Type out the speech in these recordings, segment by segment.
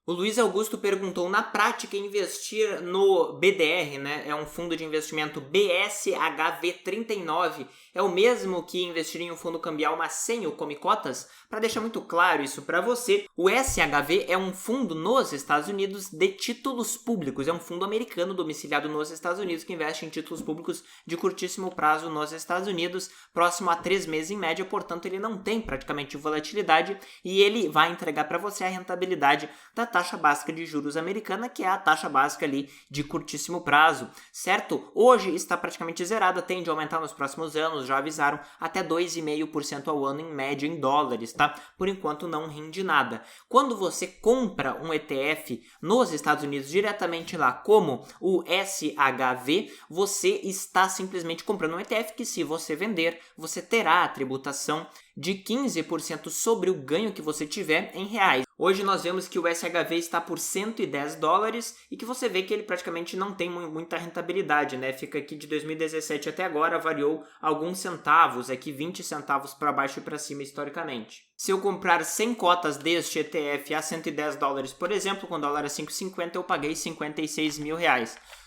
O Luiz Augusto perguntou, na prática, investir no BDR, né, é um fundo de investimento BSHV39, é o mesmo que investir em um fundo cambial, mas sem o Come Cotas? Para deixar muito claro isso para você, o SHV é um fundo nos Estados Unidos de títulos públicos, é um fundo americano domiciliado nos Estados Unidos que investe em títulos públicos de curtíssimo prazo nos Estados Unidos, próximo a 3 meses em média, portanto ele não tem praticamente volatilidade e ele vai entregar para você a rentabilidade da taxa básica de juros americana, que é a taxa básica ali de curtíssimo prazo, certo? Hoje está praticamente zerada, tende a aumentar nos próximos anos, já avisaram, até 2,5% ao ano em média em dólares, tá? Por enquanto não rende nada. Quando você compra um ETF nos Estados Unidos diretamente lá, como o SHV, você está simplesmente comprando um ETF que, se você vender, você terá a tributação de 15% sobre o ganho que você tiver em reais. Hoje nós vemos que o SHV está por $110 e que você vê que ele praticamente não tem muita rentabilidade, né? Fica aqui de 2017 até agora, variou alguns centavos, aqui 20 centavos para baixo e para cima historicamente. Se eu comprar 100 cotas deste ETF a $110, por exemplo, com o dólar a 5,50, eu paguei R$56 mil.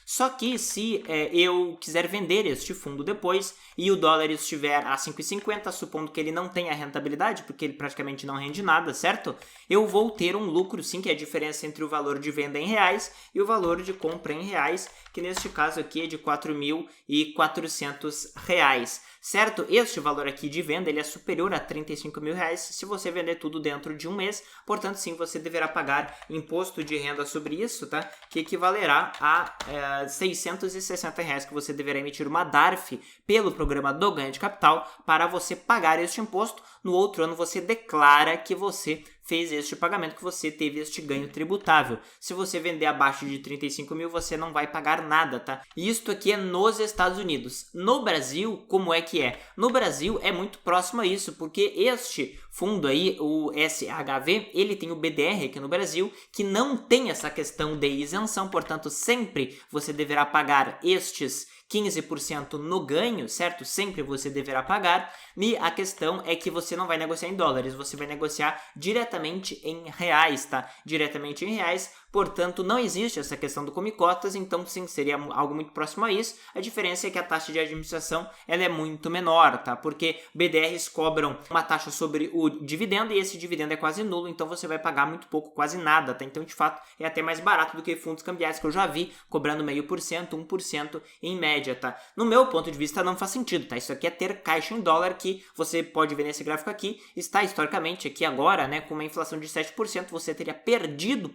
Só que se eu quiser vender este fundo depois e o dólar estiver a 5,50, supondo que ele não tenha rentabilidade, porque ele praticamente não rende nada, certo? Eu vou ter um lucro, sim, que é a diferença entre o valor de venda em reais e o valor de compra em reais, que neste caso aqui é de R$4.400, certo? Este valor aqui de venda ele é superior a R$35 mil se você vender tudo dentro de um mês, portanto sim, você deverá pagar imposto de renda sobre isso, tá? Que equivalerá a R$660 que você deverá emitir uma DARF pelo programa do ganho de capital para você pagar este imposto. No outro ano você declara que você fez este pagamento, que você teve este ganho tributável. Se você vender abaixo de 35 mil, você não vai pagar nada, tá? Isto aqui é nos Estados Unidos. No Brasil, como é que é? No Brasil é muito próximo a isso, porque este fundo aí, o SHV, ele tem o BDR aqui no Brasil, que não tem essa questão de isenção, portanto, sempre você deverá pagar estes 15% no ganho, certo? Sempre você deverá pagar. E a questão é que você não vai negociar em dólares, você vai negociar diretamente em reais, tá? Diretamente em reais, portanto não existe essa questão do come cotas, então sim, seria algo muito próximo a isso. A diferença é que a taxa de administração ela é muito menor, tá? Porque BDRs cobram uma taxa sobre o dividendo e esse dividendo é quase nulo, então você vai pagar muito pouco, quase nada, tá? Então de fato é até mais barato do que fundos cambiais que eu já vi cobrando 0,5%, 1% em média, tá? No meu ponto de vista não faz sentido, tá? Isso aqui é ter caixa em dólar, que você pode ver nesse gráfico aqui, está historicamente aqui agora, né, com uma inflação de 7%, você teria perdido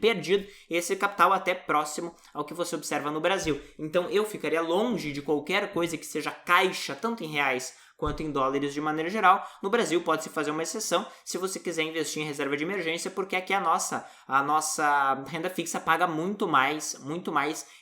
esse capital até próximo ao que você observa no Brasil. Então eu ficaria longe de qualquer coisa que seja caixa, tanto em reais quanto em dólares de maneira geral. No Brasil pode-se fazer uma exceção se você quiser investir em reserva de emergência, porque aqui a nossa renda fixa paga muito mais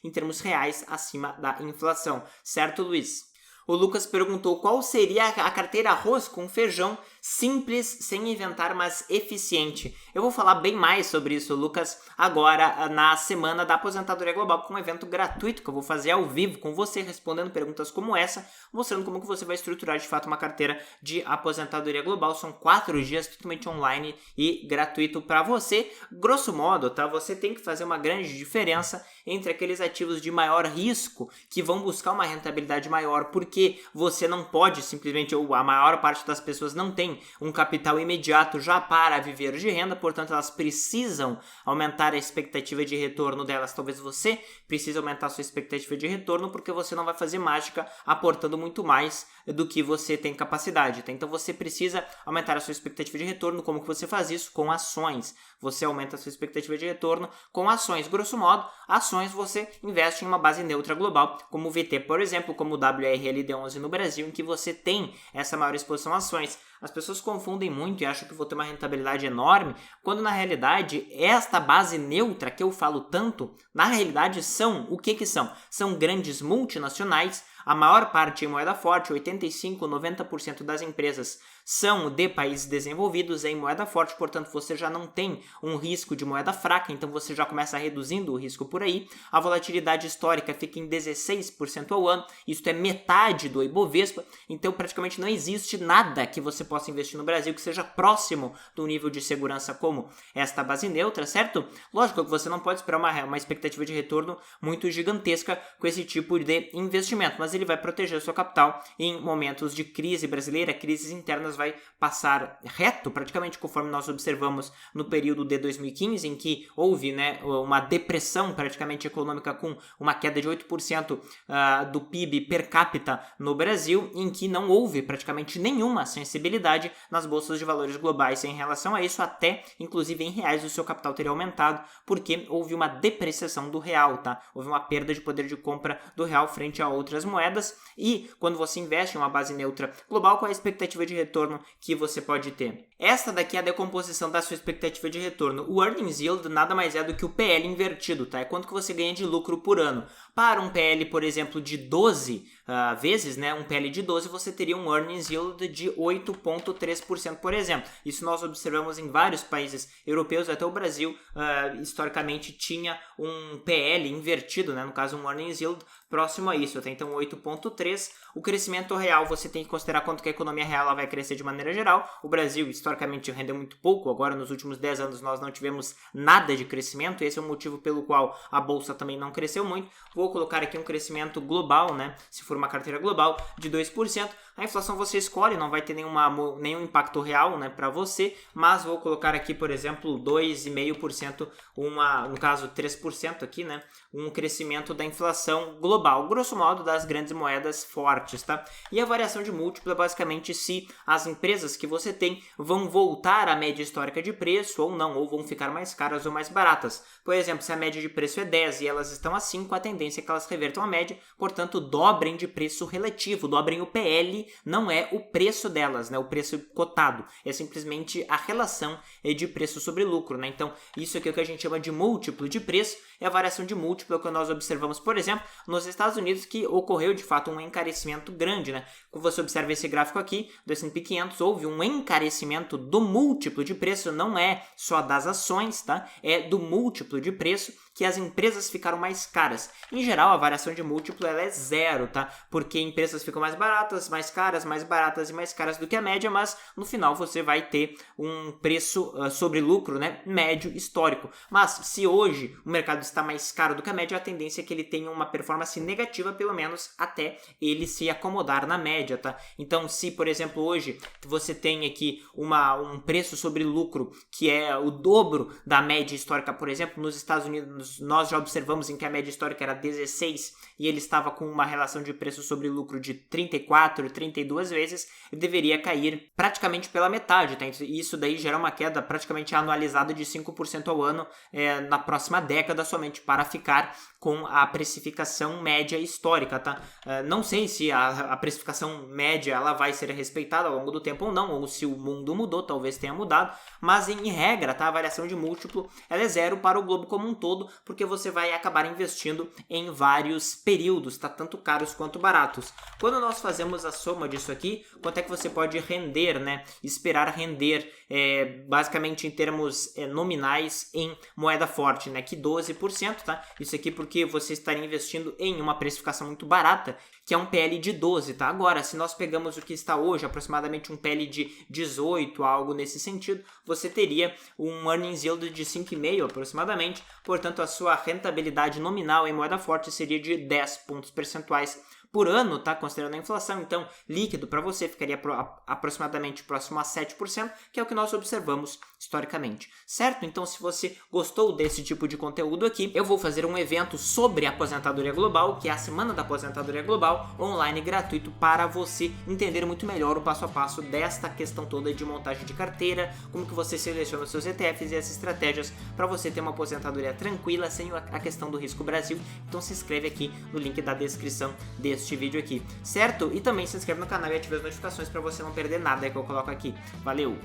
em termos reais acima da inflação. Certo, Luiz? O Lucas perguntou qual seria a carteira arroz com feijão simples, sem inventar, mas eficiente. Eu vou falar bem mais sobre isso, Lucas, agora na semana da Aposentadoria Global, com um evento gratuito que eu vou fazer ao vivo com você, respondendo perguntas como essa, mostrando como que você vai estruturar de fato uma carteira de aposentadoria global. São 4 dias totalmente online e gratuito para você. Grosso modo, tá? Você tem que fazer uma grande diferença entre aqueles ativos de maior risco que vão buscar uma rentabilidade maior, porque você não pode simplesmente, ou a maior parte das pessoas não tem um capital imediato já para viver de renda, portanto elas precisam aumentar a expectativa de retorno delas. Talvez você precise aumentar a sua expectativa de retorno, porque você não vai fazer mágica aportando muito mais do que você tem capacidade, tá? Então você precisa aumentar a sua expectativa de retorno. Como que você faz isso? Com ações. Você aumenta a sua expectativa de retorno com ações. Grosso modo, ações você investe em uma base neutra global, como o VT, por exemplo, como o WRLD11 no Brasil, em que você tem essa maior exposição a ações. As pessoas confundem muito e acham que vou ter uma rentabilidade enorme, quando na realidade esta base neutra que eu falo tanto, na realidade são o que são? São grandes multinacionais, a maior parte em moeda forte, 85, 90% das empresas são de países desenvolvidos em moeda forte, portanto você já não tem um risco de moeda fraca, então você já começa reduzindo o risco por aí. A volatilidade histórica fica em 16% ao ano, isso é metade do Ibovespa, então praticamente não existe nada que você possa investir no Brasil que seja próximo do nível de segurança como esta base neutra, certo? Lógico que você não pode esperar uma expectativa de retorno muito gigantesca com esse tipo de investimento, mas ele vai proteger o seu capital em momentos de crise brasileira, crises internas vai passar reto, praticamente conforme nós observamos no período de 2015, em que houve, né, uma depressão praticamente econômica com uma queda de 8% do PIB per capita no Brasil, em que não houve praticamente nenhuma sensibilidade nas bolsas de valores globais em relação a isso, até inclusive em reais o seu capital teria aumentado, porque houve uma depreciação do real, tá? Houve uma perda de poder de compra do real frente a outras moedas, e quando você investe em uma base neutra global, qual é a expectativa de retorno que você pode ter? Esta daqui é a decomposição da sua expectativa de retorno. O Earnings Yield nada mais é do que o PL invertido, tá? É quanto que você ganha de lucro por ano. Para um PL, por exemplo, de 12 vezes, né, um PL de 12, você teria um Earnings Yield de 8,3%, por exemplo. Isso nós observamos em vários países europeus, até o Brasil, historicamente, tinha um PL invertido, né, no caso um Earnings Yield próximo a isso, tá? Então 8,3%. O crescimento real, você tem que considerar quanto que a economia real ela vai crescer de maneira geral. O Brasil, historicamente, rendeu muito pouco. Agora, nos últimos 10 anos, nós não tivemos nada de crescimento. Esse é o motivo pelo qual a Bolsa também não cresceu muito. Vou colocar aqui um crescimento global, né? Se for uma carteira global, de 2%. A inflação você escolhe, não vai ter nenhum impacto real, né, para você, mas vou colocar aqui, por exemplo, 2,5%, no caso 3% aqui, né, um crescimento da inflação global, grosso modo das grandes moedas fortes, tá? E a variação de múltiplo é basicamente se as empresas que você tem vão voltar à média histórica de preço ou não, ou vão ficar mais caras ou mais baratas. Por exemplo, se a média de preço é 10 e elas estão a 5, a tendência é que elas revertam a média, portanto, dobrem de preço relativo, dobrem o PL, não é o preço delas, né, o preço cotado, é simplesmente a relação de preço sobre lucro, né? Então, isso aqui é o que a gente chama de múltiplo de preço, é a variação de múltiplo que nós observamos, por exemplo, nos Estados Unidos, que ocorreu de fato um encarecimento grande, né? Como você observa esse gráfico aqui do S&P 500, houve um encarecimento do múltiplo de preço, não é só das ações, tá? É do múltiplo de preço, que as empresas ficaram mais caras. Em geral, a variação de múltiplo ela é zero, tá? Porque empresas ficam mais baratas e mais caras do que a média, mas no final você vai ter um preço sobre lucro, né, médio histórico. Mas se hoje o mercado está mais caro do que a média, a tendência é que ele tenha uma performance negativa, pelo menos até ele se acomodar na média, tá? Então, se, por exemplo, hoje você tem aqui um preço sobre lucro que é o dobro da média histórica, por exemplo, nos Estados Unidos nós já observamos em que a média histórica era 16 e ele estava com uma relação de preço sobre lucro de 34, 32 vezes, ele deveria cair praticamente pela metade, tá? Isso daí gera uma queda praticamente anualizada de 5% ao ano na próxima década, somente para ficar com a precificação média histórica, tá? Não sei se a precificação média ela vai ser respeitada ao longo do tempo ou não, ou se o mundo mudou, talvez tenha mudado, mas em regra, tá? A variação de múltiplo ela é zero para o globo como um todo, porque você vai acabar investindo em vários períodos, tá? Tanto caros quanto baratos. Quando nós fazemos a soma disso aqui, quanto é que você pode render, né? Esperar render, basicamente em termos nominais em moeda forte, né? Que 12%, tá? Isso aqui porque você estaria investindo em uma precificação muito barata, que é um PL de 12, tá? Agora, se nós pegamos o que está hoje, aproximadamente um PL de 18, algo nesse sentido, você teria um earnings yield de 5,5 aproximadamente, portanto a sua rentabilidade nominal em moeda forte seria de 10 pontos percentuais por ano, tá? Considerando a inflação, então líquido para você ficaria aproximadamente próximo a 7%, que é o que nós observamos historicamente, certo? Então, se você gostou desse tipo de conteúdo aqui, eu vou fazer um evento sobre aposentadoria global, que é a Semana da Aposentadoria Global, online gratuito para você entender muito melhor o passo a passo desta questão toda de montagem de carteira, como que você seleciona os seus ETFs e as estratégias para você ter uma aposentadoria tranquila, sem a questão do risco Brasil. Então se inscreve aqui no link da descrição deste vídeo aqui, certo? E também se inscreve no canal e ative as notificações para você não perder nada que eu coloco aqui. Valeu!